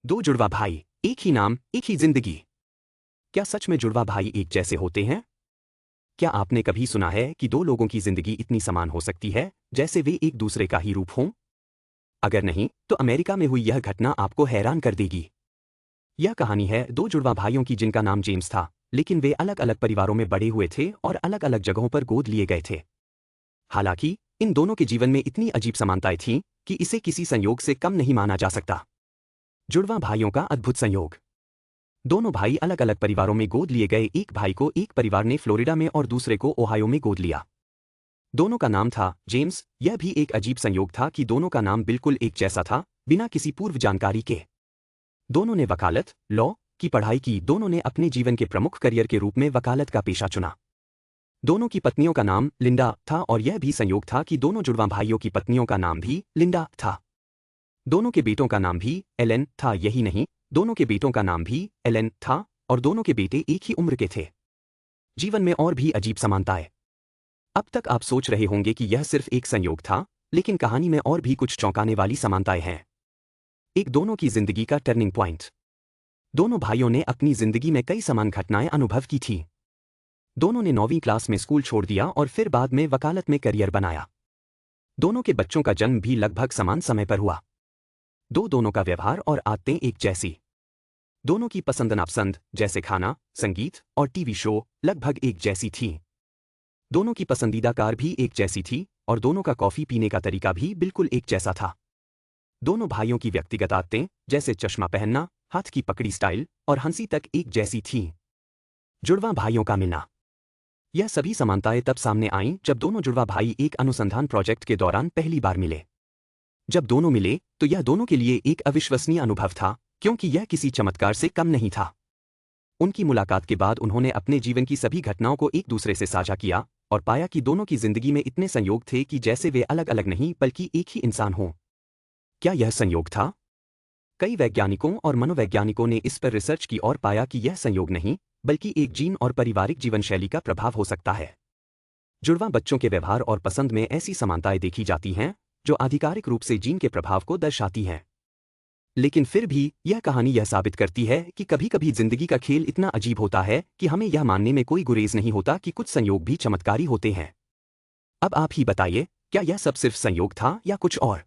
दो जुड़वा भाई, एक ही नाम, एक ही जिंदगी। क्या सच में जुड़वा भाई एक जैसे होते हैं? क्या आपने कभी सुना है कि दो लोगों की जिंदगी इतनी समान हो सकती है जैसे वे एक दूसरे का ही रूप हों? अगर नहीं, तो अमेरिका में हुई यह घटना आपको हैरान कर देगी। यह कहानी है दो जुड़वा भाइयों की जिनका नाम जेम्स था, लेकिन वे अलग अलग परिवारों में बड़े हुए थे और अलग अलग जगहों पर गोद लिए गए थे। हालांकि इन दोनों के जीवन में इतनी अजीब समानताएं थीं कि इसे किसी संयोग से कम नहीं माना जा सकता। जुड़वा भाइयों का अद्भुत संयोग। दोनों भाई अलग अलग परिवारों में गोद लिए गए। एक भाई को एक परिवार ने फ्लोरिडा में और दूसरे को ओहायो में गोद लिया। दोनों का नाम था जेम्स। यह भी एक अजीब संयोग था कि दोनों का नाम बिल्कुल एक जैसा था, बिना किसी पूर्व जानकारी के। दोनों ने वकालत, लॉ की पढ़ाई की। दोनों ने अपने जीवन के प्रमुख करियर के रूप में वकालत का पेशा चुना। दोनों की पत्नियों का नाम लिंडा था और यह भी संयोग था कि दोनों जुड़वा भाइयों की पत्नियों का नाम भी लिंडा था। दोनों के बेटों का नाम भी एलन था। यही नहीं, दोनों के बेटों का नाम भी एलन था और दोनों के बेटे एक ही उम्र के थे। जीवन में और भी अजीब समानताएं। अब तक आप सोच रहे होंगे कि यह सिर्फ एक संयोग था, लेकिन कहानी में और भी कुछ चौंकाने वाली समानताएं हैं। एक दोनों की जिंदगी का टर्निंग पॉइंट। दोनों भाइयों ने अपनी जिंदगी में कई समान घटनाएं अनुभव की थीं। दोनों ने 9वीं क्लास में स्कूल छोड़ दिया और फिर बाद में वकालत में करियर बनाया। दोनों के बच्चों का जन्म भी लगभग समान समय पर हुआ। दोनों का व्यवहार और आदतें एक जैसी। दोनों की पसंद नापसंद, जैसे खाना, संगीत और टीवी शो, लगभग एक जैसी थीं। दोनों की पसंदीदा कार भी एक जैसी थी और दोनों का कॉफी पीने का तरीका भी बिल्कुल एक जैसा था। दोनों भाइयों की व्यक्तिगत आदतें, जैसे चश्मा पहनना, हाथ की पकड़ी स्टाइल और हंसी तक एक जैसी थीं। जुड़वा भाइयों का मिलना। यह सभी समानताएं तब सामने आईं जब दोनों जुड़वा भाई एक अनुसंधान प्रोजेक्ट के दौरान पहली बार मिले। जब दोनों मिले तो यह दोनों के लिए एक अविश्वसनीय अनुभव था, क्योंकि यह किसी चमत्कार से कम नहीं था। उनकी मुलाकात के बाद उन्होंने अपने जीवन की सभी घटनाओं को एक दूसरे से साझा किया और पाया कि दोनों की जिंदगी में इतने संयोग थे कि जैसे वे अलग अलग नहीं बल्कि एक ही इंसान हों। क्या यह संयोग था? कई वैज्ञानिकों और मनोवैज्ञानिकों ने इस पर रिसर्च की और पाया कि यह संयोग नहीं, बल्कि एक जीन और पारिवारिक जीवन शैली का प्रभाव हो सकता है। जुड़वा बच्चों के व्यवहार और पसंद में ऐसी समानताएं देखी जाती हैं जो आधिकारिक रूप से जीन के प्रभाव को दर्शाती हैं। लेकिन फिर भी यह कहानी यह साबित करती है कि कभी कभी जिंदगी का खेल इतना अजीब होता है कि हमें यह मानने में कोई गुरेज नहीं होता कि कुछ संयोग भी चमत्कारी होते हैं। अब आप ही बताइए, क्या यह सब सिर्फ संयोग था या कुछ और?